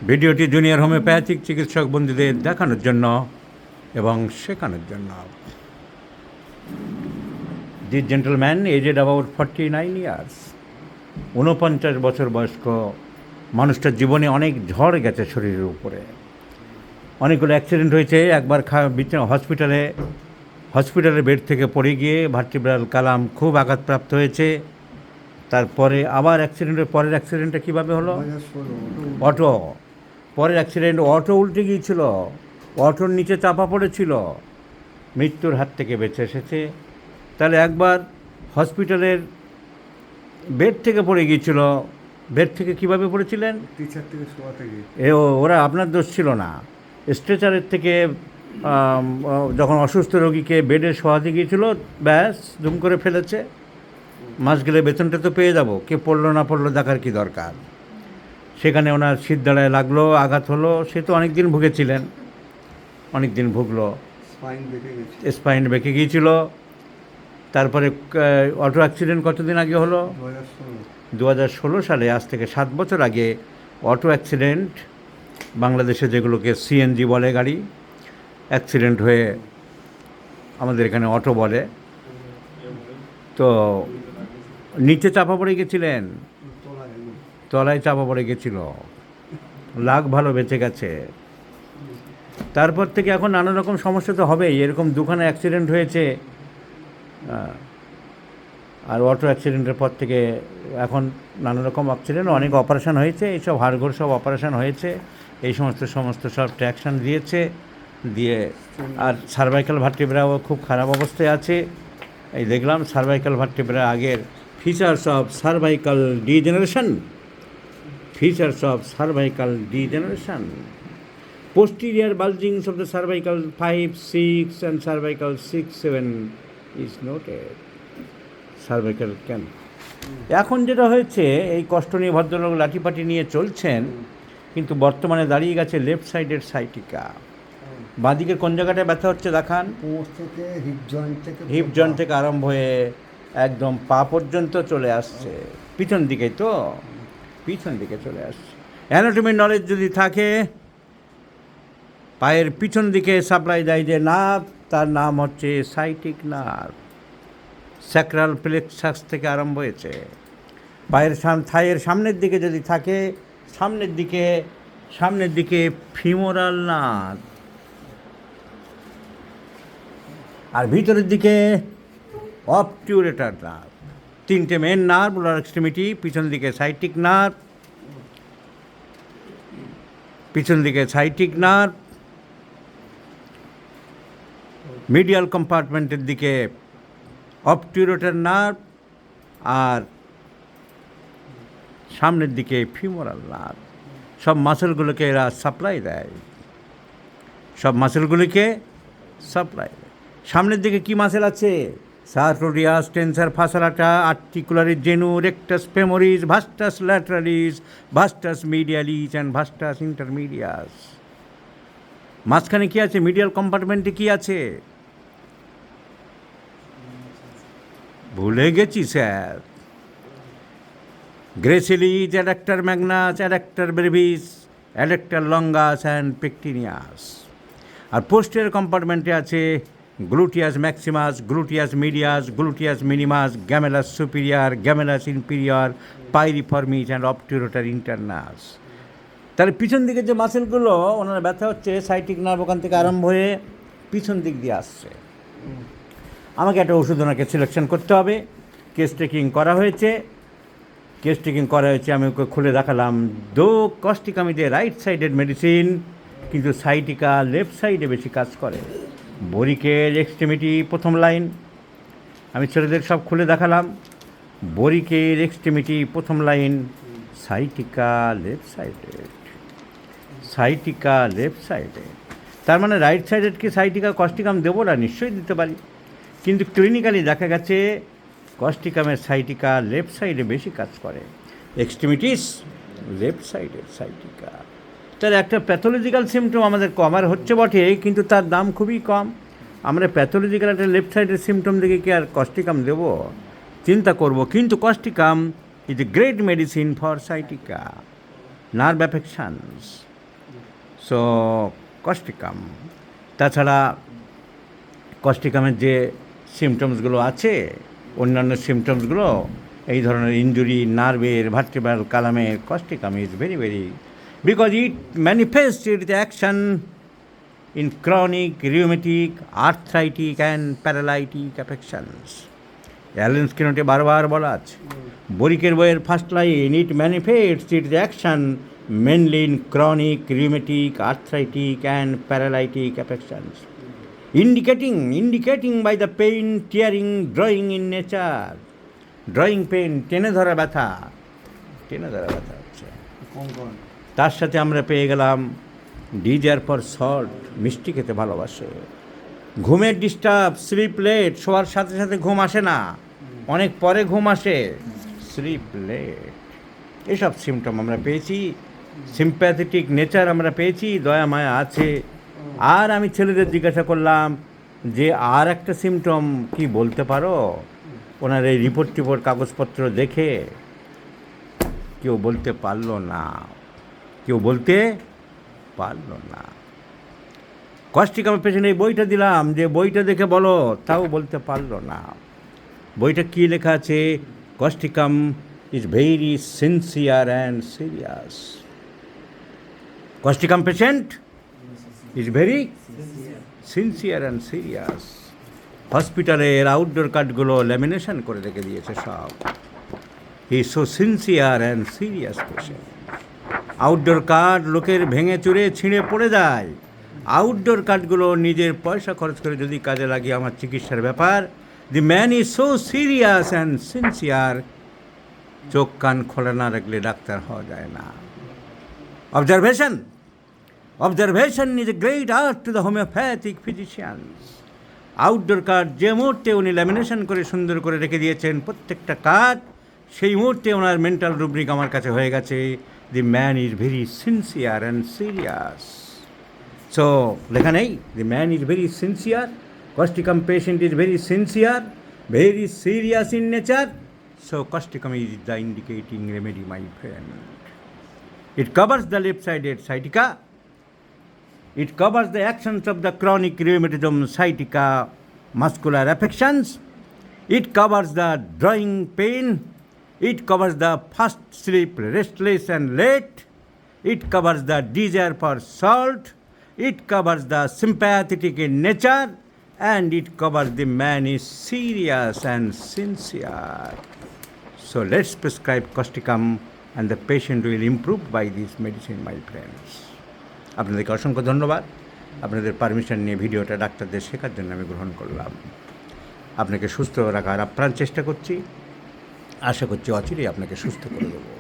ভিডিওটি junior homeopathic চিকিৎসক বন্ধুদের দেখানোর জন্য এবং শেখানোর জন্য। This gentleman aged about 49 years, 49 বছর বয়স্ক মানুষটার জীবনে অনেক ঝড় গেছে শরীরের উপরে, অনেকগুলো অ্যাক্সিডেন্ট হয়েছে। একবার হসপিটালের বেড থেকে পড়ে গিয়ে ভার্টিব্রাল কালাম খুব আঘাতপ্রাপ্ত হয়েছে। তারপরে আবার পরের অ্যাক্সিডেন্টটা কীভাবে হলো? অটো, পরের অ্যাক্সিডেন্ট অটো উল্টে গিয়েছিল, অটোর নিচে চাপা পড়েছিল, মৃত্যুর হাত থেকে বেঁচে এসেছে। তাহলে একবার হসপিটালের বেড থেকে পড়ে গিয়েছিল, বেড থেকে কীভাবে পড়েছিলেন? টিচার থেকে শোয়াতে গিয়ে। ওরা আপনার দোষ ছিল না, স্ট্রেচারের থেকে যখন অসুস্থ রোগীকে বেডে শোয়াতে গিয়েছিল, ব্যাস জুম করে ফেলেছে। মাস গেলে বেতনটা তো পেয়ে যাব, কে পড়লো না পড়লো দেখার কি দরকার। সেখানে ওনার সিদ্ধারায় লাগলো, আঘাত হলো, সে তো অনেক দিন ভুগেছিলেন, অনেক দিন ভুগলো, স্পাইন বেঁকে গিয়েছিল। তারপরে অটো অ্যাক্সিডেন্ট কতদিন আগে হলো? 2016 সালে, আজ থেকে 7 বছর আগে অটো অ্যাক্সিডেন্ট, বাংলাদেশে যেগুলোকে সিএনজি বলে গাড়ি, অ্যাক্সিডেন্ট হয়ে আমাদের এখানে অটো বলে, তো নিচে চাপা পড়ে গেছিলেন, তলায় চাপা পড়ে গেছিল, লাগ ভালো বেঁচে গেছে। তারপর থেকে এখন নানা রকম সমস্যা তো হবেই, এরকম দুখানে অ্যাক্সিডেন্ট হয়েছে। আর অটো অ্যাক্সিডেন্টের পর থেকে এখন নানা রকম অ্যাক্সিডেন্ট, অনেক অপারেশান হয়েছে, এইসব হাড়গোড় সব অপারেশান হয়েছে, এই সমস্ত সব ট্র্যাকশান দিয়ে আর সার্ভাইকাল ভার্টিব্রাও খুব খারাপ অবস্থায় আছে। এই দেখলাম সার্ভাইকাল ভার্টিব্রা আগের features of cervical degeneration, posterior bulgings of the cervical 5, 6 and cervical 6, 7 is noted. Cervical can. এখন যেটা হয়েছে, এই কষ্ট নিয়ে ভদ্রলোক লাঠিপাটি নিয়ে চলছেন, কিন্তু বর্তমানে দাঁড়িয়ে গেছে লেফট সাইডের সাইটিকা। বাঁদিকের কোন জায়গাটায় ব্যথা হচ্ছে দেখান? হিপ জয়েন্ট থেকে আরম্ভ হয়ে একদম পা পর্যন্ত চলে আসছে, পিছন দিকে চলে আসছে। অ্যানাটমির নলেজ যদি থাকে, পায়ের পিছন দিকে সাপ্লাই দেয় যে নার্ভ, তার নাম হচ্ছে সাইটিক নার্ভ। স্যাক্রাল প্লেক্সাস থেকে আরম্ভ হয়েছে। পায়ের থাইয়ের সামনের দিকে যদি থাকে, সামনের দিকে ফিমোরাল নার্ভ, আর ভিতরের দিকে অবটিউরেটর নার্ভ। 3টে মেন নার্ভ, লোয়ার এক্সট্রিমিটি, পিছন দিকে সাইটিক নার্ভ, মিডিয়াল কম্পার্টমেন্টের দিকে অবটিউরেটর নার্ভ, আর সামনের দিকে ফিমোরাল নার্ভ। সব মাসেলগুলোকে এরা সাপ্লাই দেয়, সামনের দিকে কি মাসেল আছে? Sartorius, tensor fascia lata, articularis genu, rectus femoris, vastus lateralis, vastus medialis and vastus intermedius. মাঝখানে কি আছে? মিডিয়াল কম্পার্টমেন্টে কি আছে? ভুলে গেছি sir. Gracilis, adductor magnus, adductor brevis, adductor longus and pectineus. আর পোস্টেরিয়র কম্পার্টমেন্টে আছে gluteus maximus, gluteus medius, gluteus minimus, gemellus superior, gemellus inferior, piriformis and obturator internus. তাহলে পিছন দিকে যে মাসেলগুলো ওনার ব্যথা হচ্ছে, সাইটিক নার্ভ ওখান থেকে আরম্ভ হয়ে পিছন দিক দিয়ে আসছে। আমাকে একটা ওষুধ ওনাকে সিলেকশন করতে হবে। কেস টেকিং করা হয়েছে, আমি ওকে খুলে দেখালাম। কস্টিকামিতে রাইট সাইডের মেডিসিন, কিন্তু সাইটিকা লেফট সাইডে বেশি কাজ করে। বরিকের এক্সট্রিমিটি প্রথম লাইন, আমি ছেলেদের সব খুলে দেখালাম। বরিকের এক্সট্রিমিটি প্রথম লাইন, সাইটিকা লেফট সাইডে। তার মানে রাইট সাইডের কি সাইটিকা কস্টিকাম দেবো না? নিশ্চয়ই দিতে পারি, কিন্তু ক্লিনিক্যালি দেখা গেছে কস্টিকামের সাইটিকা লেফট সাইডে বেশি কাজ করে, এক্সট্রিমিটিস লেফট সাইডের সাইটিকা। তার একটা প্যাথোলজিক্যাল সিমটম আমাদের কমার হচ্ছে বটে, কিন্তু তার দাম খুবই কম। আমরা প্যাথোলজিক্যাল একটা লেফট সাইডের সিমটম দেখে কি আর কস্টিকাম দেবো? চিন্তা করব। কিন্তু causticum is a great medicine for sciatica. Nerve affections, so causticum. তাছাড়া কস্টিকামের যে সিমটমসগুলো আছে, অন্যান্য সিমটমসগুলো এই ধরনের ইনজুরি নার্ভের ভার্টিব্রাল কালামের, causticum is very very, because it manifest it action in chronic rheumatic, arthritic and paralytic affections. Allen স্কিনটে বারবার বলা আছে, বরিকের বইয়ের first line, it manifests its action mainly in chronic rheumatic, arthritic and paralytic affections, indicating by the pain, tearing, drawing in nature. Drawing pain, টেনে ধরা ব্যথা হচ্ছে। কোন তার সাথে আমরা পেয়ে গেলাম ডিজায়ার ফর সল্ট, মিষ্টি খেতে ভালোবাসে। ঘুমের ডিস্টার্ব, স্লিপ লেট, শোয়ার সাথে সাথে ঘুম আসে না, অনেক পরে ঘুম আসে, স্লিপ লেট, এসব সিমটম আমরা পেয়েছি। সিম্প্যাথেটিক নেচার আমরা পেয়েছি, দয়া মায়া আছে। আর আমি ছেলেদের জিজ্ঞাসা করলাম যে আর একটা সিমটম কি বলতে পারো? ওনার এই রিপোর্ট কাগজপত্র দেখে কেউ বলতে পারলো না। কস্টিকামের পেছনে এই বইটা দিলাম, যে বইটা দেখে বলো, তাও বলতে পারলো না। বইটা কী লেখা আছে? Causticum is very sincere and serious. Causticum patient is very sincere and serious. হসপিটালের আউটডোর কার্ডগুলো ল্যামিনেশন করে রেখে দিয়েছে সব। He is so sincere and serious patient. Outdoor card লোকের ভেঙে চুরে ছিঁড়ে পড়ে যায়। আউটডোর কার্ডগুলো নিজের পয়সা খরচ করে যদি কাজে লাগিয়ে আমার চিকিৎসার ব্যাপার। The man is so serious and sincere. চোখ কান খোলা না রাখলে ডাক্তার হওয়া যায় না। Observation is a great art to the homeopathic physicians. Outdoor card যে মুহূর্তে উনি ল্যামিনেশন করে সুন্দর করে রেখে দিয়েছেন প্রত্যেকটা কার্ড, সেই মুহূর্তে ওনার মেন্টাল রুব্রিক আমার কাছে হয়ে গেছে, the man is very sincere and serious. So, লেখা নেই, the man is very sincere, Costicum patient is very sincere, very serious in nature, so Costicum is the indicating remedy, my friend. It covers the left-sided sciatica, it covers the actions of the chronic rheumatism, sciatica, muscular affections, it covers the drawing pain, it covers the fast sleep, restless and late. It covers the desire for salt. It covers the sympathetic in nature. And it covers the man is serious and sincere. So let's prescribe Costicum and the patient will improve by this medicine, my friends. আপনাদেরকে অসংখ্য ধন্যবাদ। আপনাদের permission নিয়ে ভিডিওটা ডাক্তারদের শেখার জন্য আমি গ্রহণ করলাম। আপনাকে সুস্থ রাখার আপ্রাণ চেষ্টা করছি। আশা করছি অচিরেই আপনাকে সুস্থ করে দেবো।